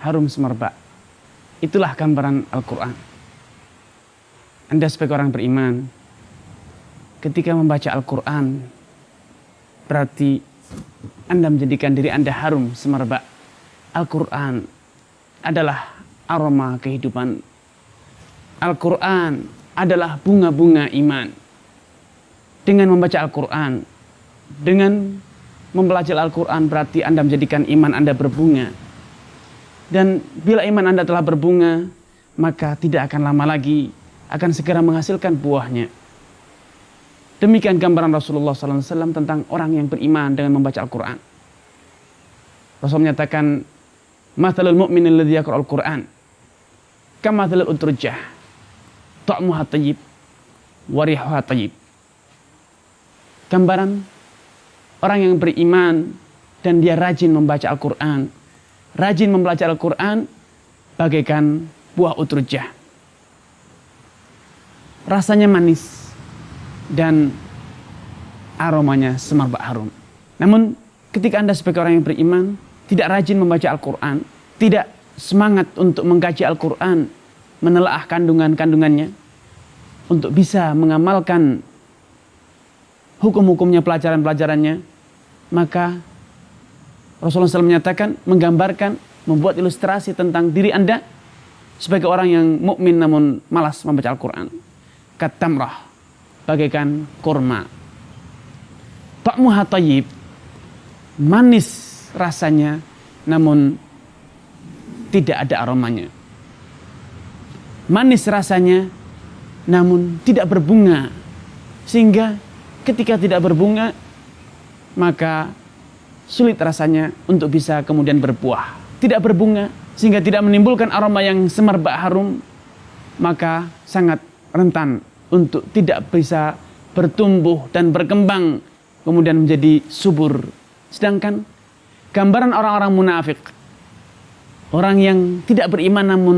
harum semerbak. Itulah gambaran Al-Quran. Anda sebagai orang beriman, ketika membaca Al-Quran, berarti Anda menjadikan diri Anda harum semerbak. Al-Quran adalah aroma kehidupan. Al-Quran adalah bunga-bunga iman. Dengan membaca Al-Quran, dengan mempelajari Al-Quran, berarti Anda menjadikan iman Anda berbunga. Dan bila iman Anda telah berbunga, maka tidak akan lama lagi akan segera menghasilkan buahnya. Demikian gambaran Rasulullah SAW tentang orang yang beriman dengan membaca Al-Quran. Rasul menyatakan, "Mathalul mu'min alladhi yaqra'ul Qur'an kamathalil utrujah, ta'muha tayyib, wa rihuha tayyib." Gambaran orang yang beriman dan dia rajin membaca Al-Quran, rajin mempelajari Al-Quran, bagaikan buah utrujah. Rasanya manis dan aromanya semerbak harum. Namun ketika Anda sebagai orang yang beriman tidak rajin membaca Al-Quran, tidak semangat untuk mengkaji Al-Quran, menelaah kandungan-kandungannya, untuk bisa mengamalkan hukum-hukumnya, pelajaran-pelajarannya, maka Rasulullah SAW menyatakan, menggambarkan, membuat ilustrasi tentang diri Anda sebagai orang yang mukmin namun malas membaca Al-Quran. Katamrah, bagaikan kurma. Ta'muha tayyib, manis rasanya namun tidak ada aromanya. Manis rasanya namun tidak berbunga, sehingga ketika tidak berbunga maka sulit rasanya untuk bisa kemudian berbuah. Tidak berbunga sehingga tidak menimbulkan aroma yang semerbak harum, maka sangat rentan untuk tidak bisa bertumbuh dan berkembang kemudian menjadi subur. Sedangkan gambaran orang-orang munafik, orang yang tidak beriman namun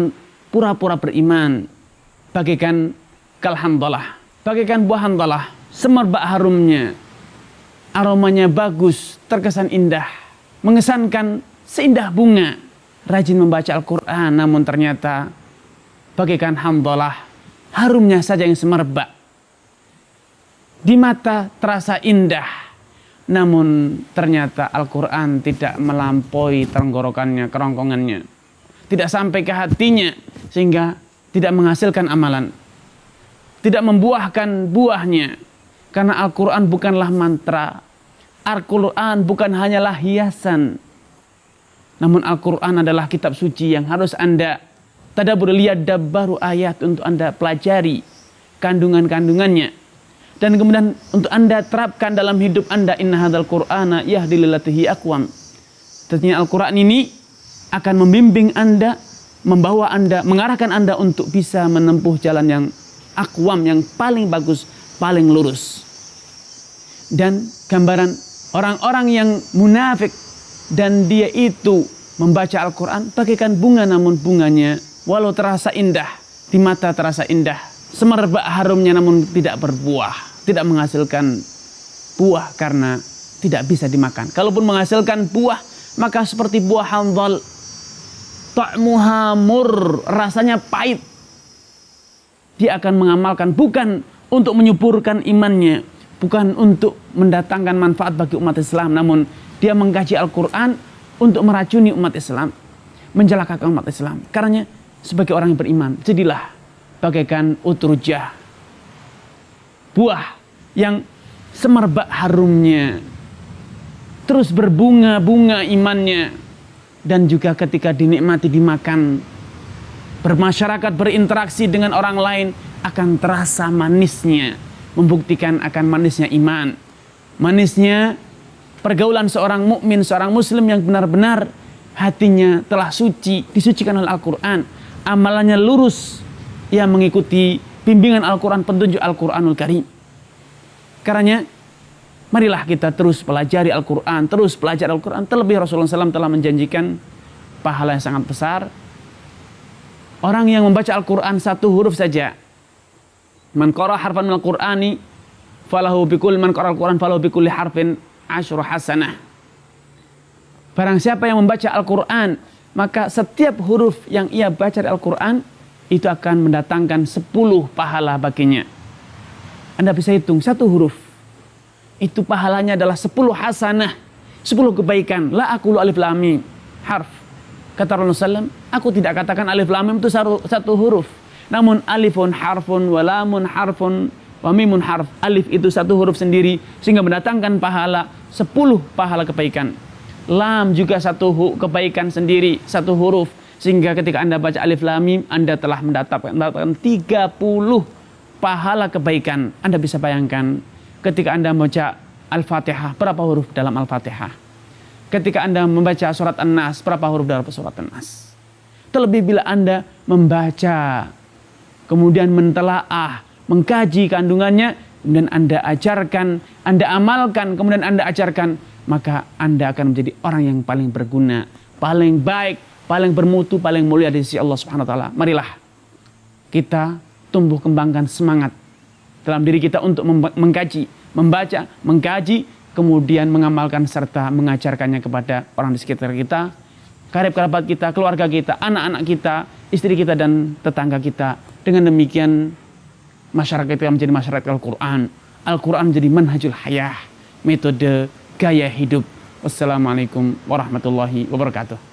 pura-pura beriman, bagaikan kalhamdalah, bagaikan buah handalah, semerbak harumnya, aromanya bagus, terkesan indah, mengesankan seindah bunga. Rajin membaca Al-Quran namun ternyata bagaikan hamdalah, harumnya saja yang semerbak. Di mata terasa indah, namun ternyata Al-Quran tidak melampaui tenggorokannya, kerongkongannya, tidak sampai ke hatinya, sehingga tidak menghasilkan amalan, tidak membuahkan buahnya. Karena Al-Quran bukanlah mantra, Al-Quran bukan hanyalah hiasan, namun Al-Quran adalah kitab suci yang harus Anda tadabbur, lihat dabbaru ayat, untuk Anda pelajari kandungan-kandungannya, dan kemudian untuk Anda terapkan dalam hidup Anda. Inna hadzal Qur'ana yahdi lillati hiya aqwam. Tentunya Al-Quran ini akan membimbing Anda, membawa Anda, mengarahkan Anda untuk bisa menempuh jalan yang aqwam, yang paling bagus, paling lurus. Dan gambaran orang-orang yang munafik dan dia itu membaca Al-Quran bagaikan bunga, namun bunganya walau terasa indah, di mata terasa indah, semerbak harumnya namun tidak berbuah, tidak menghasilkan buah karena tidak bisa dimakan. Kalaupun menghasilkan buah, maka seperti buah handal, ta'muha mur, rasanya pahit. Dia akan mengamalkan bukan untuk menyuburkan imannya, bukan untuk mendatangkan manfaat bagi umat Islam, namun dia mengkaji Al-Quran untuk meracuni umat Islam, mencelakakan umat Islam. Karena sebagai orang yang beriman, jadilah bagaikan utrujah, buah yang semerbak harumnya, terus berbunga-bunga imannya, dan juga ketika dinikmati, dimakan, bermasyarakat, berinteraksi dengan orang lain, akan terasa manisnya, membuktikan akan manisnya iman, manisnya pergaulan seorang mukmin, seorang muslim yang benar-benar hatinya telah suci, disucikan oleh Al-Quran, amalannya lurus, ia mengikuti bimbingan Al-Quran, petunjuk Al-Quranul Karim. Karenanya marilah kita terus pelajari Al-Quran, terus pelajari Al-Quran. Terlebih Rasulullah SAW telah menjanjikan pahala yang sangat besar. Orang yang membaca Al-Quran satu huruf saja, man qara harfan minal Qur'ani falahu bikul, man qara Al-Quran falahu bikulli harfin asyru hasanah. Barang siapa yang membaca Al-Quran, maka setiap huruf yang ia baca dari Al-Quran itu akan mendatangkan 10 pahala baginya. Anda bisa hitung satu huruf, itu pahalanya adalah 10 hasanah, 10 kebaikan. La aqulu alif lam mim harf. Kata Rasulullah SAW, aku tidak katakan alif lam mim itu satu huruf. Namun alifun harfun, wa lamun harfun, wa mimun harf. Alif itu satu huruf sendiri sehingga mendatangkan pahala 10 pahala kebaikan. Lam juga satu kebaikan sendiri, satu huruf. Sehingga ketika Anda baca alif lam mim, Anda telah mendapatkan 30 pahala kebaikan. Anda bisa bayangkan ketika Anda membaca Al-Fatihah, berapa huruf dalam Al-Fatihah? Ketika Anda membaca surat An-Nas, berapa huruf dalam surat An-Nas? Terlebih bila Anda membaca, kemudian mentelaah, mengkaji kandungannya, kemudian Anda ajarkan, Anda amalkan, kemudian Anda ajarkan, maka Anda akan menjadi orang yang paling berguna, paling baik, paling bermutu, paling mulia di sisi Allah Subhanahu wa taala. Marilah kita tumbuh kembangkan semangat dalam diri kita untuk mengkaji, membaca, mengkaji, kemudian mengamalkan serta mengajarkannya kepada orang di sekitar kita, karib kerabat kita, keluarga kita, anak-anak kita, istri kita dan tetangga kita. Dengan demikian masyarakat kita menjadi masyarakat Al-Quran. Al-Quran menjadi manhajul hayah, metode gaya hidup. Wassalamualaikum warahmatullahi wabarakatuh.